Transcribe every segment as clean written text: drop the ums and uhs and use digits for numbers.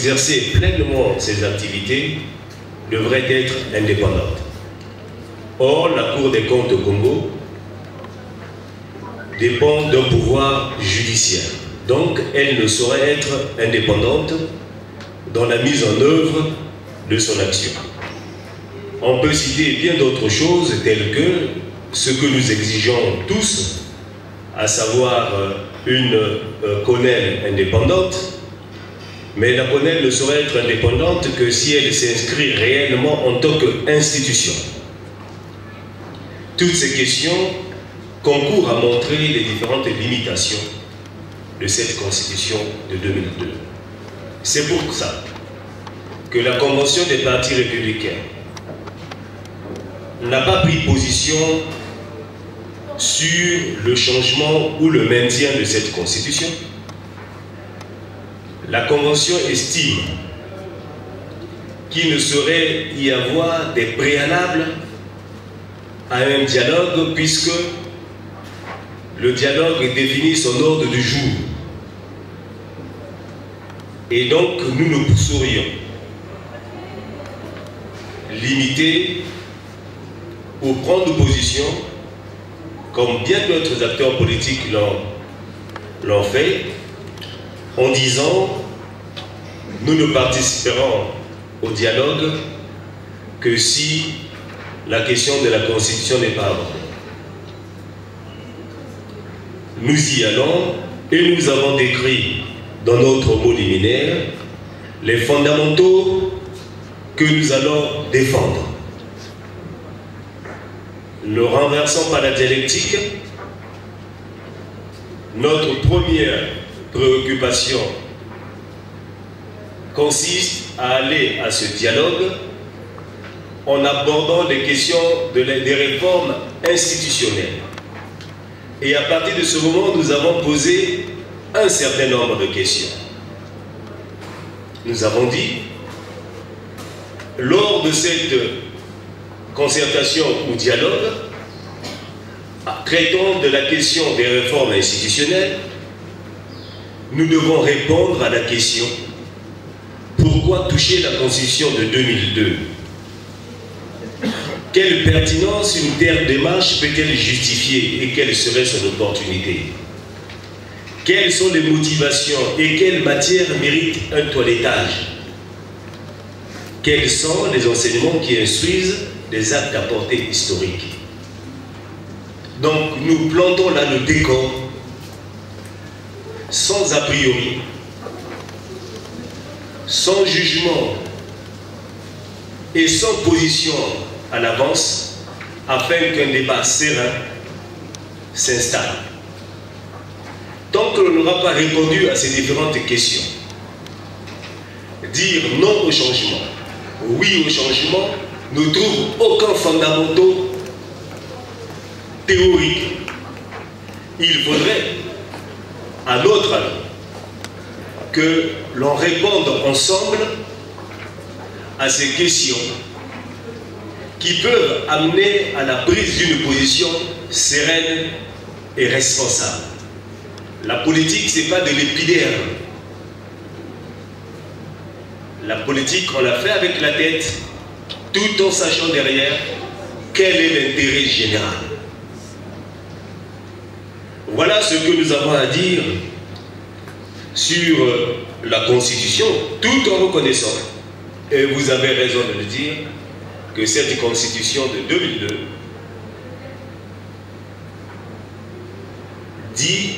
exercer pleinement ses activités devrait être indépendante. Or, la Cour des comptes au Congo dépend d'un pouvoir judiciaire. Donc, elle ne saurait être indépendante dans la mise en œuvre de son action. On peut citer bien d'autres choses telles que ce que nous exigeons tous, à savoir une CONEL indépendante, mais la CONEL ne saurait être indépendante que si elle s'inscrit réellement en tant qu'institution. Toutes ces questions concourent à montrer les différentes limitations de cette Constitution de 2002. C'est pour ça que la Convention des partis républicains n'a pas pris position sur le changement ou le maintien de cette Constitution. La Convention estime qu'il ne saurait y avoir des préalables à un dialogue puisque le dialogue définit son ordre du jour. Et donc, nous ne saurions limiter ou prendre position, comme bien d'autres acteurs politiques l'ont fait, en disant « nous ne participerons au dialogue que si la question de la Constitution n'est pas abordée ». Nous y allons et nous avons décrit dans notre mot liminaire les fondamentaux que nous allons défendre. Ne renversons pas la dialectique. Notre première préoccupation consiste à aller à ce dialogue en abordant les questions des réformes institutionnelles. Et à partir de ce moment, nous avons posé un certain nombre de questions. Nous avons dit, lors de cette concertation ou dialogue, traitant de la question des réformes institutionnelles, nous devons répondre à la question pourquoi toucher la Constitution de 2002? Quelle pertinence une telle démarche peut-elle justifier et quelle serait son opportunité? Quelles sont les motivations et quelles matières méritent un toilettage? Quels sont les enseignements qui instruisent des actes à portée historique? Donc nous plantons là le décor sans a priori, sans jugement et sans position à l'avance afin qu'un débat serein s'installe. Tant que l'on n'aura pas répondu à ces différentes questions, dire non au changement, oui au changement, ne trouve aucun fondamental théorique. Il faudrait, à notre avis, que l'on réponde ensemble à ces questions qui peuvent amener à la prise d'une position sereine et responsable. La politique, ce n'est pas de l'épiderme. La politique, on la fait avec la tête, tout en sachant derrière quel est l'intérêt général. Voilà ce que nous avons à dire sur la Constitution, tout en reconnaissant, et vous avez raison de le dire, que cette Constitution de 2002 dit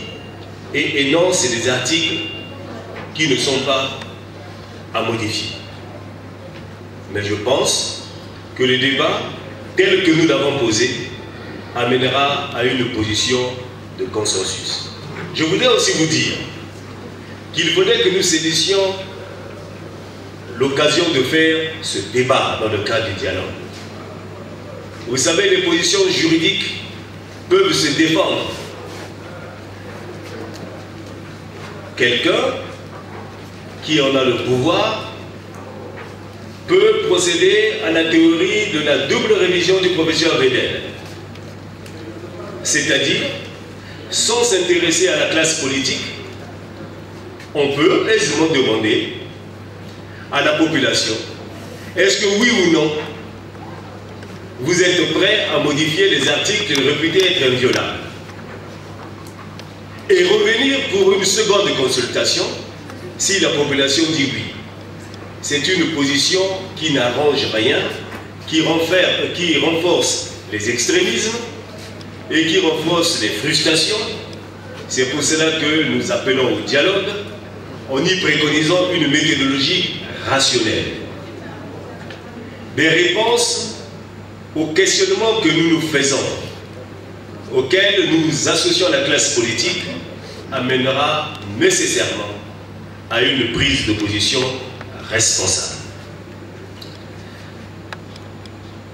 et énonce des articles qui ne sont pas à modifier. Mais je pense que le débat, tel que nous l'avons posé, amènera à une position de consensus. Je voudrais aussi vous dire qu'il faudrait que nous saisissions l'occasion de faire ce débat dans le cadre du dialogue. Vous savez, les positions juridiques peuvent se défendre. Quelqu'un qui en a le pouvoir peut procéder à la théorie de la double révision du professeur Vedel. C'est-à-dire, sans s'intéresser à la classe politique, on peut aisément demander à la population. Est-ce que oui ou non, vous êtes prêts à modifier les articles réputés être inviolables et revenir pour une seconde consultation si la population dit oui? C'est une position qui n'arrange rien, qui renforce les extrémismes et qui renforce les frustrations. C'est pour cela que nous appelons au dialogue en y préconisant une méthodologie rationnelle. Des réponses aux questionnements que nous nous faisons, auxquels nous associons la classe politique, amènera nécessairement à une prise de position responsable.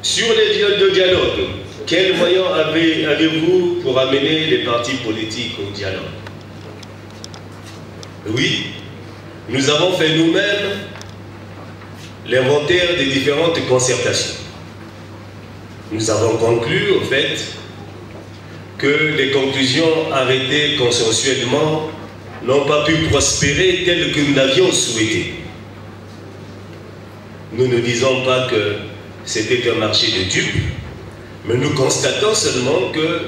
Sur le dialogue, quels moyens avez-vous pour amener les partis politiques au dialogue? Oui, nous avons fait nous-mêmes l'inventaire des différentes concertations. Nous avons conclu, au fait, que les conclusions arrêtées consensuellement n'ont pas pu prospérer telles que nous l'avions souhaité. Nous ne disons pas que c'était un marché de dupes, mais nous constatons seulement que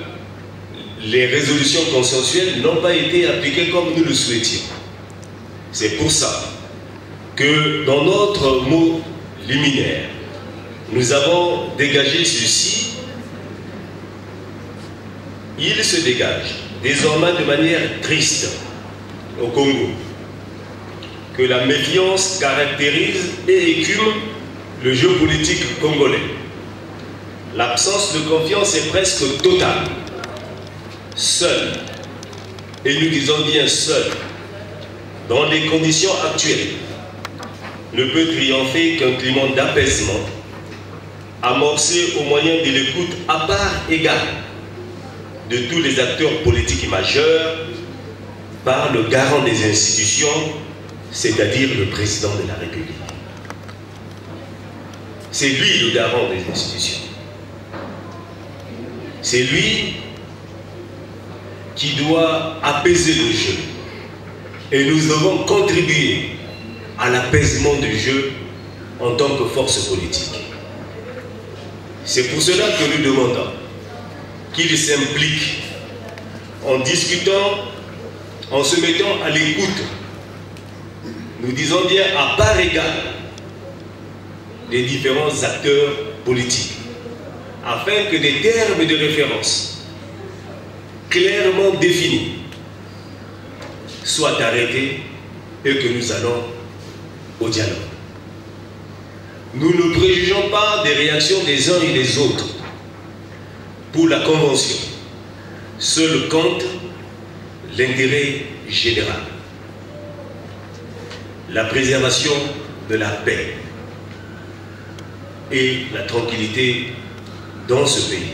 les résolutions consensuelles n'ont pas été appliquées comme nous le souhaitions. C'est pour ça que dans notre mot liminaire, nous avons dégagé ceci. Il se dégage désormais de manière triste au Congo que la méfiance caractérise et écume le jeu politique congolais. L'absence de confiance est presque totale. Seul, et nous disons bien seul, dans les conditions actuelles, ne peut triompher qu'un climat d'apaisement amorcé au moyen de l'écoute à part égale de tous les acteurs politiques majeurs par le garant des institutions, c'est-à-dire le président de la République. C'est lui le garant des institutions. C'est lui qui doit apaiser le jeu. Et nous devons contribuer à l'apaisement du jeu en tant que force politique. C'est pour cela que nous demandons qu'il s'implique en discutant, en se mettant à l'écoute. Nous disons bien à part égale des différents acteurs politiques, afin que des termes de référence clairement définis soient arrêtés et que nous allons au dialogue. Nous ne préjugeons pas des réactions des uns et des autres. Pour la Convention, seul compte l'intérêt général, la préservation de la paix et la tranquillité dans ce pays.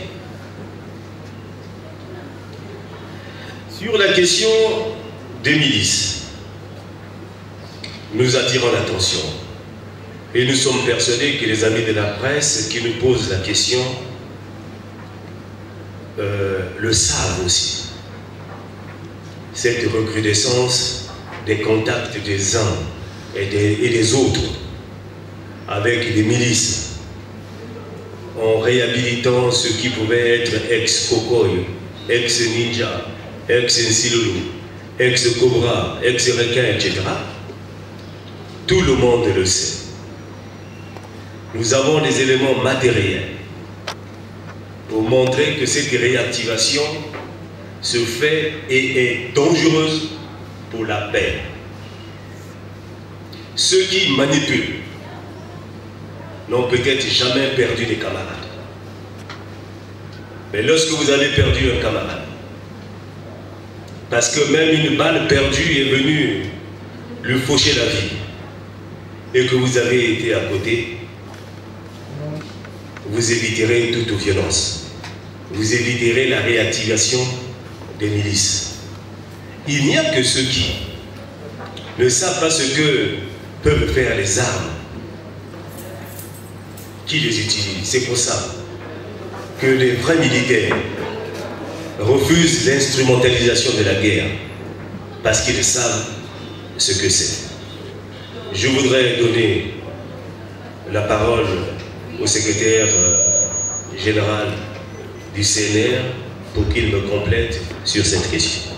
Sur la question des milices, nous attirons l'attention et nous sommes persuadés que les amis de la presse qui nous posent la question le savent aussi. Cette recrudescence des contacts des uns et des autres avec les milices, en réhabilitant ce qui pouvait être ex-Kokoy, ex-Ninja, ex-Nsilulu, ex-Cobra, ex-Requin, etc. Tout le monde le sait. Nous avons des éléments matériels pour montrer que cette réactivation se fait et est dangereuse pour la paix. Ceux qui manipulent n'ont peut-être jamais perdu des camarades. Mais lorsque vous avez perdu un camarade, parce que même une balle perdue est venue lui faucher la vie, et que vous avez été à côté, vous éviterez toute violence. Vous éviterez la réactivation des milices. Il n'y a que ceux qui ne savent pas ce que peuvent faire les armes qui les utilisent. C'est pour ça que les vrais militaires refusent l'instrumentalisation de la guerre, parce qu'ils savent ce que c'est. Je voudrais donner la parole au secrétaire général du CNR pour qu'il me complète sur cette question.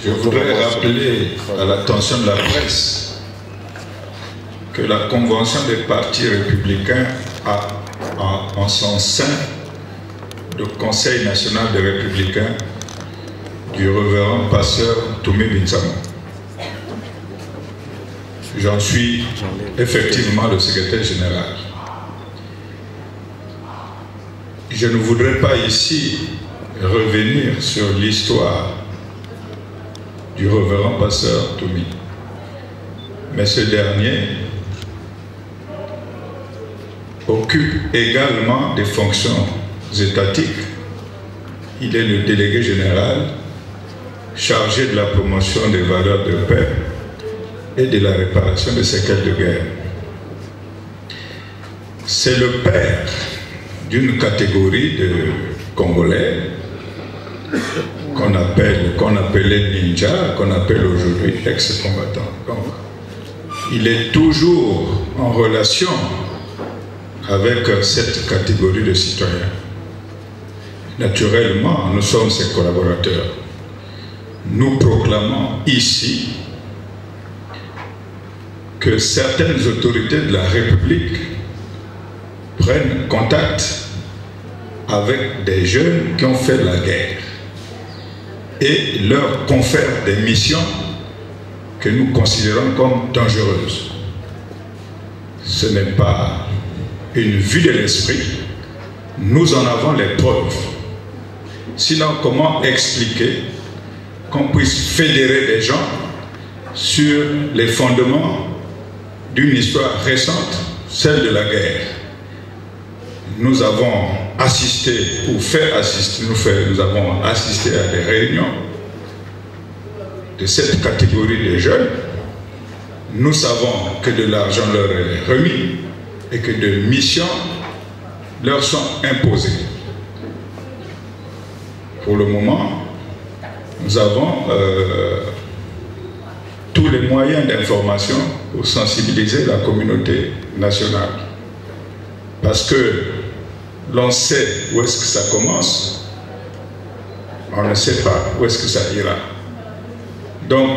Je voudrais rappeler à l'attention de la presse que la Convention des partis républicains a en son sein le Conseil national des républicains du révérend pasteur Toumé Binsama. J'en suis effectivement le secrétaire général. Je ne voudrais pas ici revenir sur l'histoire du révérend pasteur Toumi. Mais ce dernier occupe également des fonctions étatiques. Il est le délégué général chargé de la promotion des valeurs de paix et de la réparation des séquelles de guerre. C'est le père d'une catégorie de Congolais qu'on appelait ninja, qu'on appelle aujourd'hui ex-combattants. Donc, il est toujours en relation avec cette catégorie de citoyens. Naturellement, nous sommes ses collaborateurs. Nous proclamons ici que certaines autorités de la République prennent contact avec des jeunes qui ont fait la guerre et leur confèrent des missions que nous considérons comme dangereuses. Ce n'est pas une vue de l'esprit, nous en avons les preuves. Sinon, comment expliquer qu'on puisse fédérer des gens sur les fondements d'une histoire récente, celle de la guerre? Nous avons assisté, ou fait assister, nous avons assisté à des réunions de cette catégorie de jeunes. Nous savons que de l'argent leur est remis et que des missions leur sont imposées. Pour le moment, nous avons tous les moyens d'information pour sensibiliser la communauté nationale. Parce que l'on sait où est-ce que ça commence, on ne sait pas où est-ce que ça ira. Donc,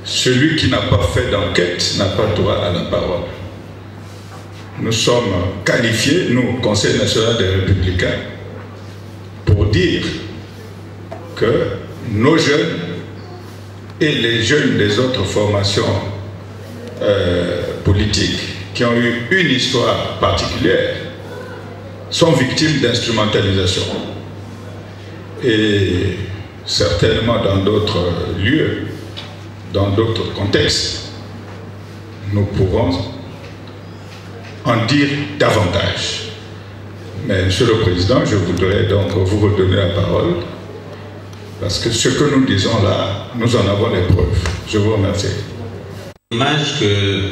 celui qui n'a pas fait d'enquête n'a pas droit à la parole. Nous sommes qualifiés, nous, Conseil national des Républicains, pour dire que nos jeunes et les jeunes des autres formations politiques qui ont eu une histoire particulière sont victimes d'instrumentalisation. Et certainement dans d'autres lieux, dans d'autres contextes, nous pourrons en dire davantage. Mais Monsieur le Président, je voudrais donc vous redonner la parole, parce que ce que nous disons là, nous en avons les preuves. Je vous remercie. Dommage que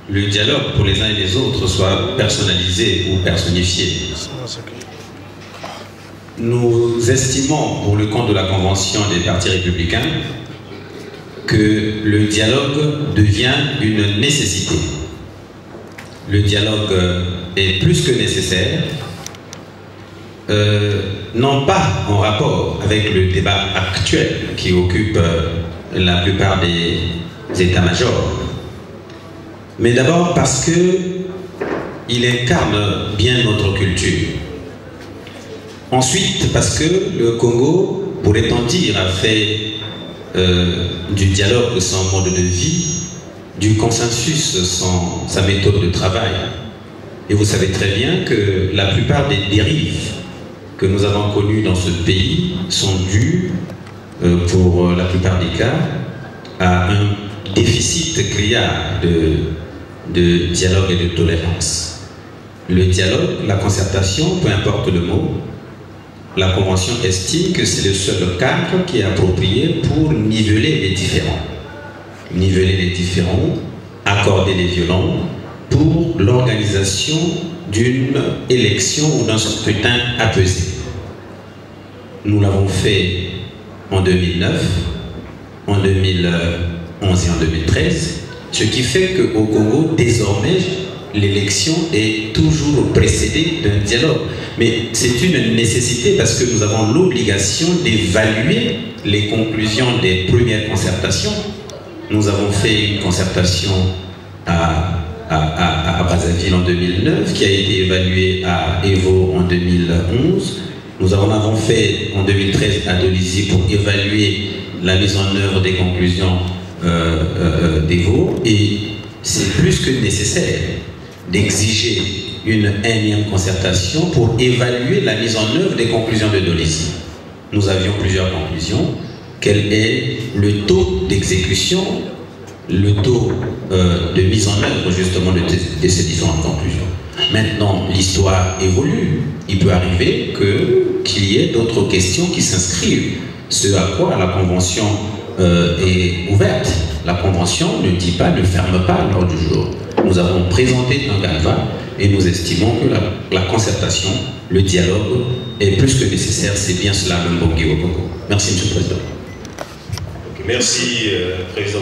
le dialogue pour les uns et les autres soit personnalisé ou personnifié. Nous estimons, pour le compte de la Convention des partis républicains, que le dialogue devient une nécessité. Le dialogue est plus que nécessaire, non pas en rapport avec le débat actuel qui occupe la plupart des états-majors, mais d'abord parce qu'il incarne bien notre culture. Ensuite, parce que le Congo, pourrait-on dire, a fait du dialogue son mode de vie, du consensus sa méthode de travail. Et vous savez très bien que la plupart des dérives que nous avons connues dans ce pays sont dues, pour la plupart des cas, à un déficit criard de dialogue et de tolérance. Le dialogue, la concertation, peu importe le mot, la Convention estime que c'est le seul cadre qui est approprié pour niveler les différends. Niveler les différends, accorder les violons pour l'organisation d'une élection ou d'un scrutin apaisé. Nous l'avons fait en 2009, en 2011 et en 2013, ce qui fait qu'au Congo, désormais, l'élection est toujours précédée d'un dialogue. Mais c'est une nécessité parce que nous avons l'obligation d'évaluer les conclusions des premières concertations. Nous avons fait une concertation à Brazzaville en 2009, qui a été évaluée à Evo en 2011. Nous en avons fait en 2013 à Dolisie pour évaluer la mise en œuvre des conclusions d'Evo. Et c'est plus que nécessaire d'exiger une énième concertation pour évaluer la mise en œuvre des conclusions de Dolisie. Nous avions plusieurs conclusions. Quel est le taux d'exécution, le taux de mise en œuvre justement de ces différentes conclusions. Maintenant, l'histoire évolue. Il peut arriver qu'il y ait d'autres questions qui s'inscrivent. Ce à quoi la Convention est ouverte. La Convention ne dit pas, ne ferme pas l'ordre du jour. Nous avons présenté un GALVA et nous estimons que la concertation, le dialogue est plus que nécessaire. C'est bien cela le Mbongi au Congo. Merci, M. le Président. Merci, Président.